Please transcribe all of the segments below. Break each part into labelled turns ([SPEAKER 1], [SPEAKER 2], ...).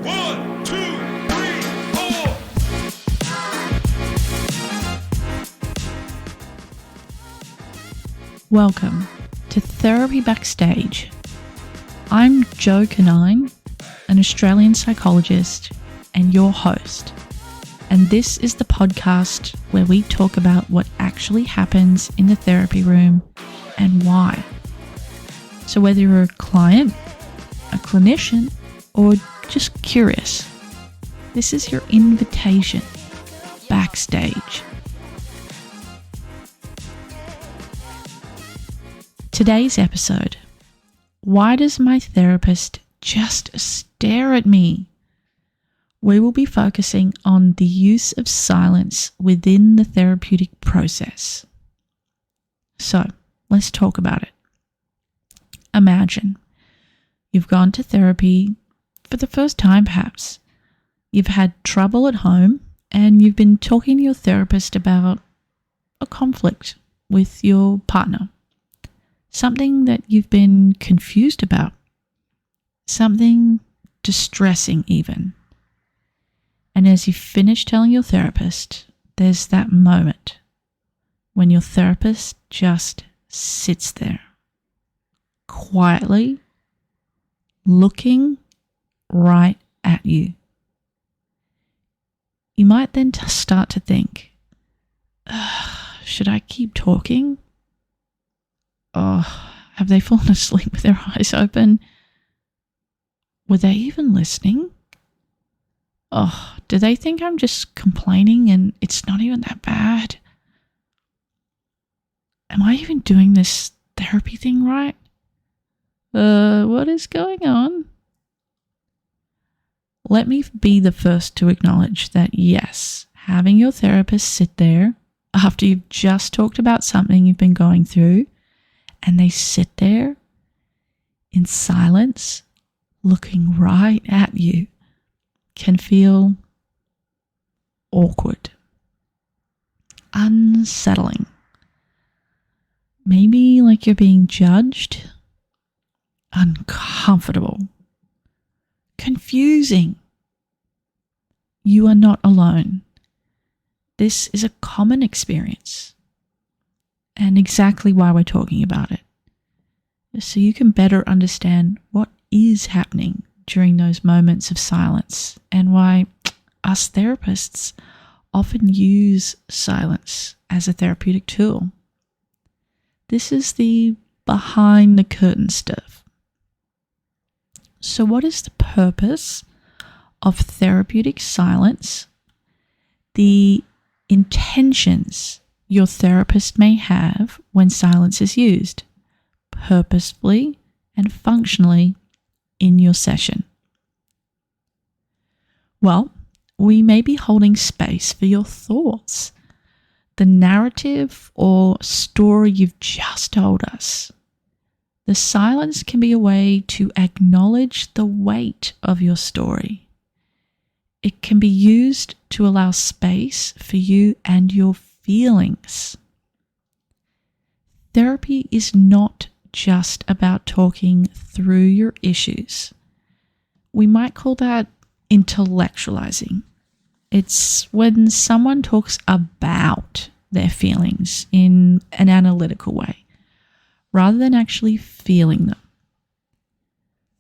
[SPEAKER 1] 1, 2, 3, 4.
[SPEAKER 2] Welcome to Therapy Backstage. I'm Jo Canine, an Australian psychologist and your host. And this is the podcast where we talk about what actually happens in the therapy room and why. So whether you're a client, a clinician, or just curious, this is your invitation backstage. Today's episode: why does my therapist just stare at me? We will be focusing on the use of silence within the therapeutic process. So, let's talk about it. Imagine you've gone to therapy for the first time, perhaps. You've had trouble at home and you've been talking to your therapist about a conflict with your partner. Something that you've been confused about. Something distressing even. And as you finish telling your therapist, there's that moment when your therapist just sits there, quietly looking right at you. You might then start to think, should I keep talking? Oh, have they fallen asleep with their eyes open? Were they even listening? Oh, do they think I'm just complaining and it's not even that bad? Am I even doing this therapy thing right? What is going on? Let me be the first to acknowledge that yes, having your therapist sit there after you've just talked about something you've been going through, and they sit there in silence, looking right at you, can feel awkward, unsettling, maybe like you're being judged, uncomfortable, confusing. You are not alone. This is a common experience, and exactly why we're talking about it, so you can better understand what is happening during those moments of silence and why us therapists often use silence as a therapeutic tool. This is the behind the curtain stuff. So what is the purpose of therapeutic silence? The intentions your therapist may have when silence is used, purposefully and functionally in your session. Well, we may be holding space for your thoughts, the narrative or story you've just told us. The silence can be a way to acknowledge the weight of your story. It can be used to allow space for you and your feelings. Therapy is not just about talking through your issues. We might call that intellectualizing. It's when someone talks about their feelings in an analytical way, rather than actually feeling them.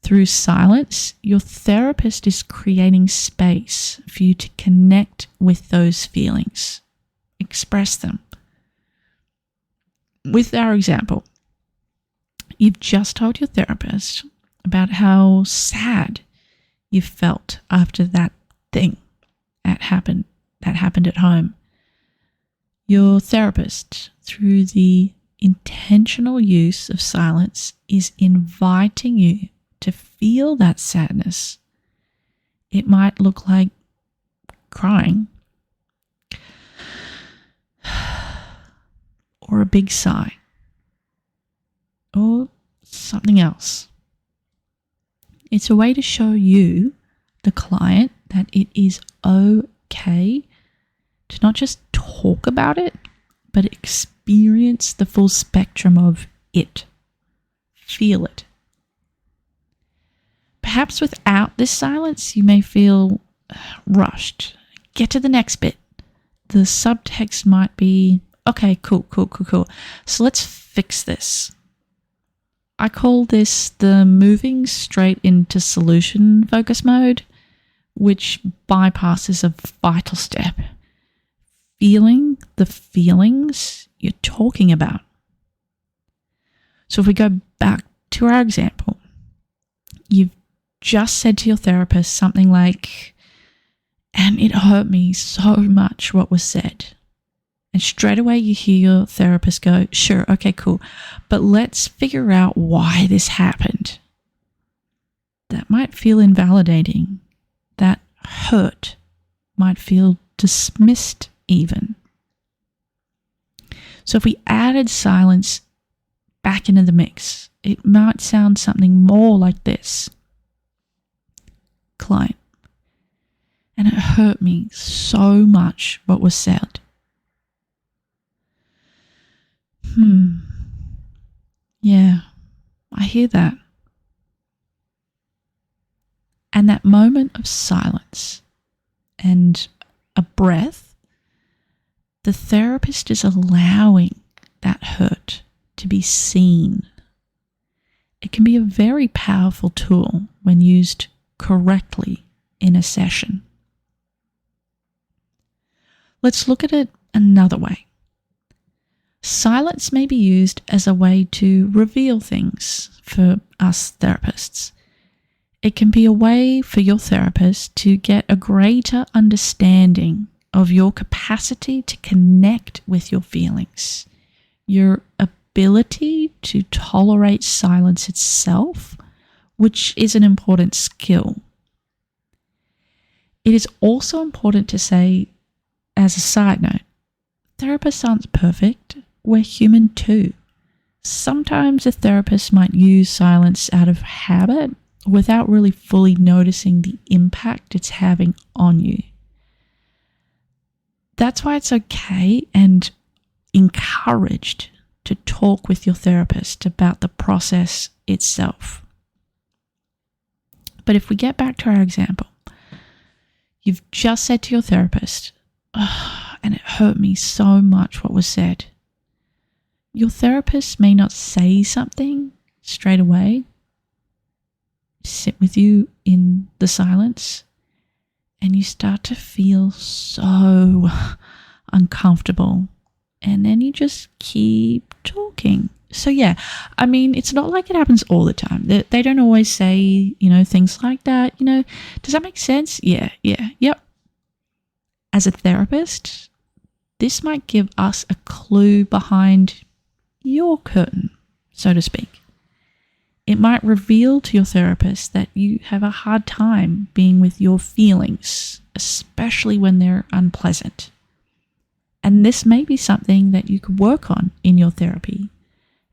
[SPEAKER 2] Through silence, your therapist is creating space for you to connect with those feelings, express them. With our example, you've just told your therapist about how sad you felt after that thing that happened at home. Your therapist, through the intentional use of silence, is inviting you to feel that sadness. It might look like crying, or a big sigh, or something else. It's a way to show you, the client, that it is okay to not just talk about it, but experience the full spectrum of it. Feel it. Perhaps without this silence, you may feel rushed. Get to the next bit. The subtext might be, okay, cool. So let's fix this. I call this the moving straight into solution focus mode, which bypasses a vital step. Feeling the feelings you're talking about. So if we go back to our example, you've just said to your therapist something like, and it hurt me so much what was said. And straight away you hear your therapist go, sure, okay, cool, but let's figure out why this happened. That might feel invalidating. That hurt might feel dismissed even. So if we added silence back into the mix, it might sound something more like this. Client, and it hurt me so much what was said. Yeah, I hear that. And that moment of silence and a breath, the therapist is allowing that hurt to be seen. It can be a very powerful tool when used correctly in a session. Let's look at it another way. Silence may be used as a way to reveal things for us therapists. It can be a way for your therapist to get a greater understanding of your capacity to connect with your feelings, your ability to tolerate silence itself, which is an important skill. It is also important to say, as a side note, therapists aren't perfect. We're human too. Sometimes a therapist might use silence out of habit without really fully noticing the impact it's having on you. That's why it's okay and encouraged to talk with your therapist about the process itself. But if we get back to our example, you've just said to your therapist, and it hurt me so much what was said. Your therapist may not say something straight away, sit with you in the silence, and you start to feel so uncomfortable. And then you just keep talking. So yeah, I mean, it's not like it happens all the time. They don't always say, things like that. Does that make sense? Yeah, yep. As a therapist, this might give us a clue behind your curtain, so to speak. It might reveal to your therapist that you have a hard time being with your feelings, especially when they're unpleasant. And this may be something that you could work on in your therapy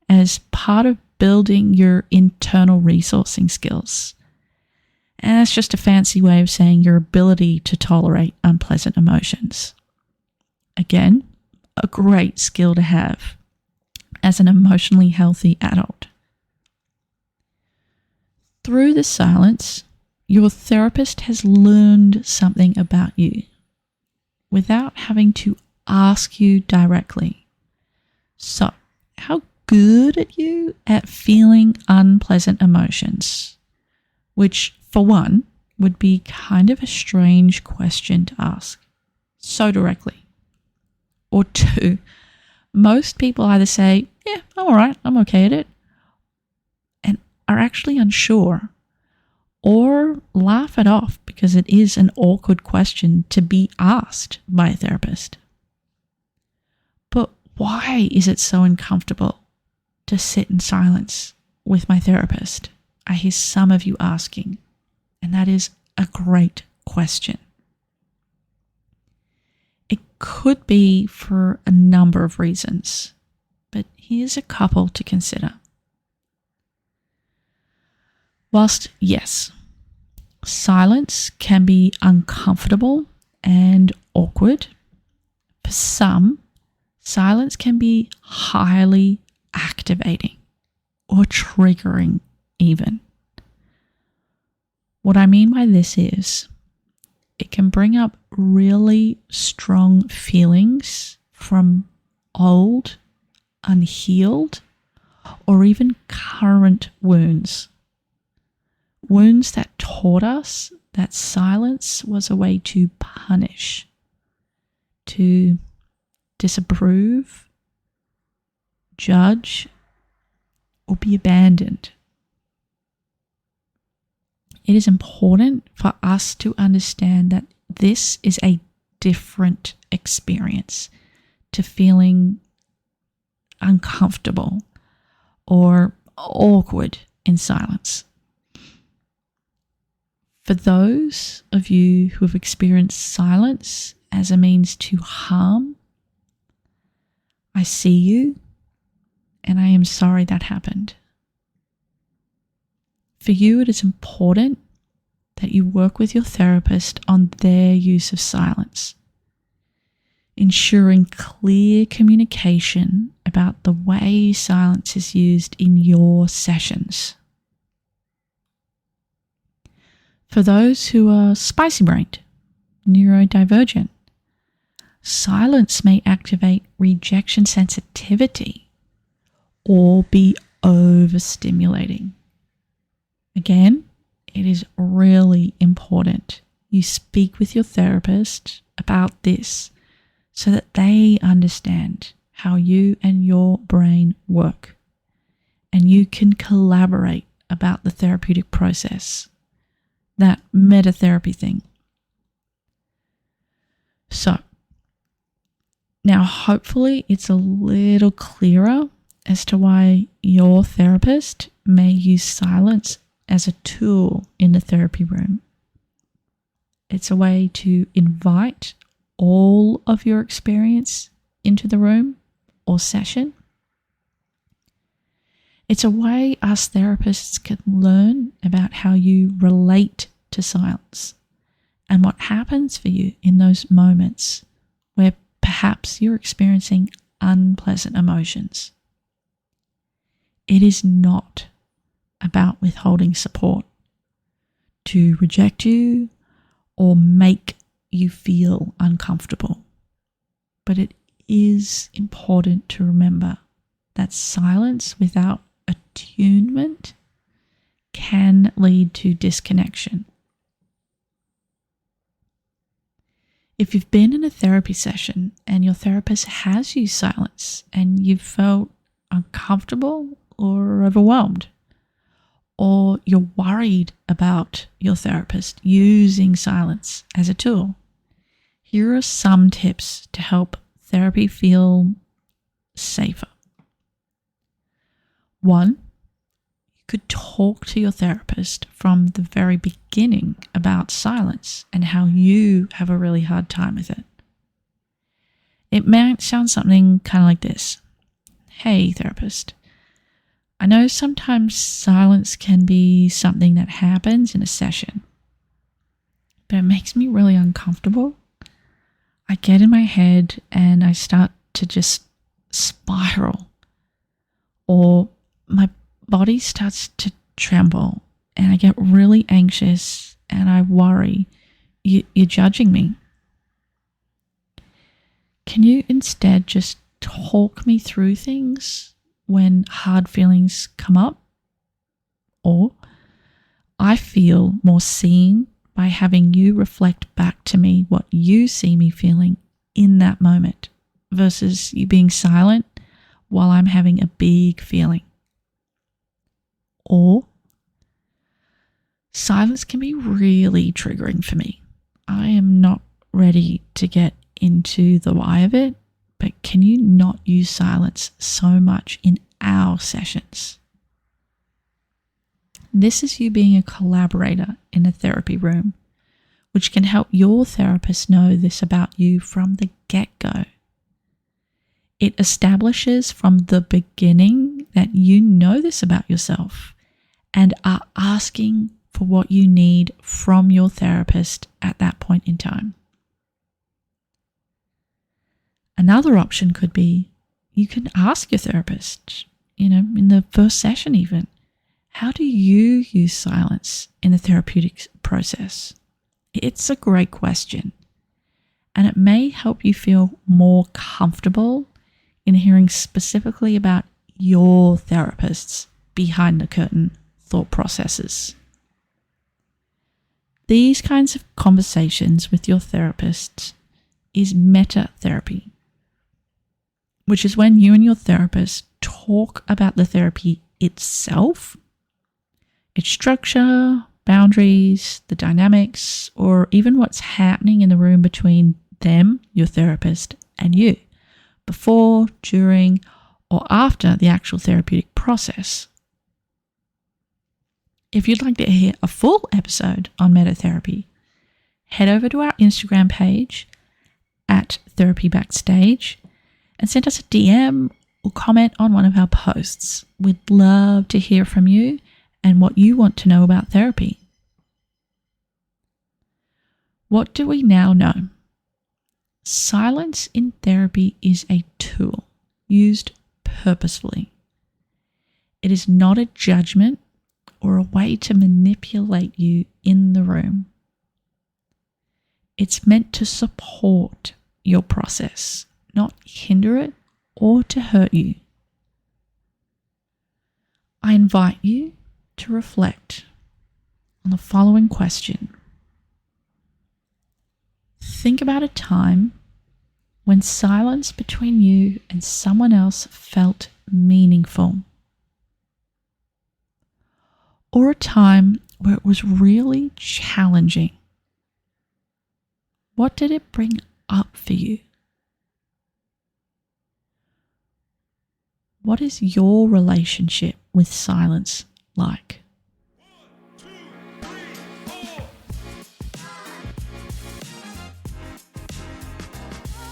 [SPEAKER 2] as part of building your internal resourcing skills. And it's just a fancy way of saying your ability to tolerate unpleasant emotions. Again, a great skill to have as an emotionally healthy adult. Through the silence, your therapist has learned something about you without having to ask you directly. So, how good are you at feeling unpleasant emotions? Which, for one, would be kind of a strange question to ask so directly. Or two, most people either say, yeah, I'm all right, I'm okay at it, and are actually unsure, or laugh it off because it is an awkward question to be asked by a therapist. But why is it so uncomfortable to sit in silence with my therapist? I hear some of you asking, and that is a great question. It could be for a number of reasons, but here's a couple to consider. Whilst, yes, silence can be uncomfortable and awkward, for some, silence can be highly activating or triggering even. What I mean by this is it can bring up really strong feelings from old, unhealed, or even current wounds. Wounds that taught us that silence was a way to punish, to disapprove, judge, or be abandoned. It is important for us to understand that this is a different experience to feeling uncomfortable or awkward in silence. For those of you who have experienced silence as a means to harm, I see you, and I am sorry that happened. For you, it is important that you work with your therapist on their use of silence, ensuring clear communication about the way silence is used in your sessions. For those who are spicy-brained, neurodivergent, silence may activate rejection sensitivity or be overstimulating. Again, it is really important you speak with your therapist about this so that they understand how you and your brain work, and you can collaborate about the therapeutic process, that metatherapy thing. So, now hopefully it's a little clearer as to why your therapist may use silence as a tool in the therapy room. It's a way to invite all of your experience into the room or session. It's a way us therapists can learn about how you relate to silence and what happens for you in those moments where perhaps you're experiencing unpleasant emotions. It is not about withholding support to reject you or make you feel uncomfortable. But it is important to remember that silence without attunement can lead to disconnection. If you've been in a therapy session and your therapist has used silence and you've felt uncomfortable or overwhelmed, or you're worried about your therapist using silence as a tool, here are some tips to help therapy feel safer. 1, you could talk to your therapist from the very beginning about silence and how you have a really hard time with it. It might sound something kind of like this. Hey, therapist, I know sometimes silence can be something that happens in a session, but it makes me really uncomfortable. I get in my head and I start to just spiral, or my body starts to tremble and I get really anxious and I worry you're judging me. Can you instead just talk me through things when hard feelings come up? Or I feel more seen by having you reflect back to me what you see me feeling in that moment versus you being silent while I'm having a big feeling. Or silence can be really triggering for me. I am not ready to get into the why of it, but can you not use silence so much in our sessions? This is you being a collaborator in a therapy room, which can help your therapist know this about you from the get-go. It establishes from the beginning that you know this about yourself and are asking for what you need from your therapist at that point in time. Another option could be you can ask your therapist, in the first session even, How do you use silence in the therapeutic process? It's a great question, and it may help you feel more comfortable in hearing specifically about your therapist's behind the curtain thought processes. These kinds of conversations with your therapist is meta therapy, which is when you and your therapist talk about the therapy itself, its structure, boundaries, the dynamics, or even what's happening in the room between them, your therapist, and you, before, during, or after the actual therapeutic process. If you'd like to hear a full episode on metatherapy, head over to our Instagram page at Therapy Backstage and send us a DM or comment on one of our posts. We'd love to hear from you and what you want to know about therapy. What do we now know? Silence in therapy is a tool used purposefully. It is not a judgment or a way to manipulate you in the room. It's meant to support your process, not hinder it or to hurt you. I invite you to reflect on the following question. Think about a time when silence between you and someone else felt meaningful, or a time where it was really challenging. What did it bring up for you? What is your relationship with silence like?
[SPEAKER 1] 1, 2, 3, 4.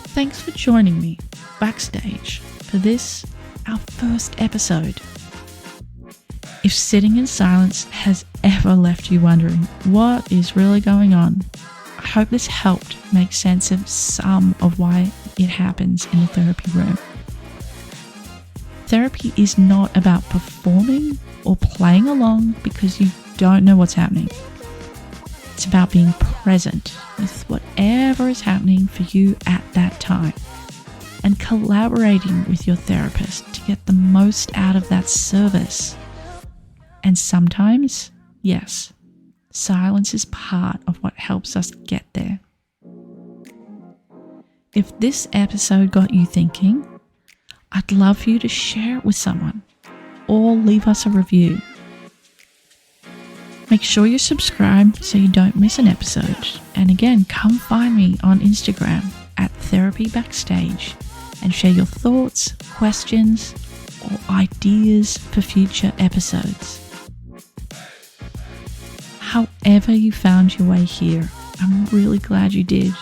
[SPEAKER 2] Thanks for joining me backstage for this, our first episode. If sitting in silence has ever left you wondering what is really going on, I hope this helped make sense of some of why it happens in the therapy room. Therapy is not about performing or playing along because you don't know what's happening. It's about being present with whatever is happening for you at that time and collaborating with your therapist to get the most out of that service. And sometimes, yes, silence is part of what helps us get there. If this episode got you thinking, I'd love for you to share it with someone or leave us a review. Make sure you subscribe so you don't miss an episode. And again, come find me on Instagram at Therapy Backstage and share your thoughts, questions, or ideas for future episodes. However you found your way here, I'm really glad you did.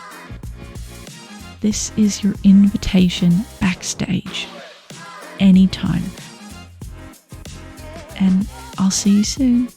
[SPEAKER 2] This is your invitation backstage, anytime. And I'll see you soon.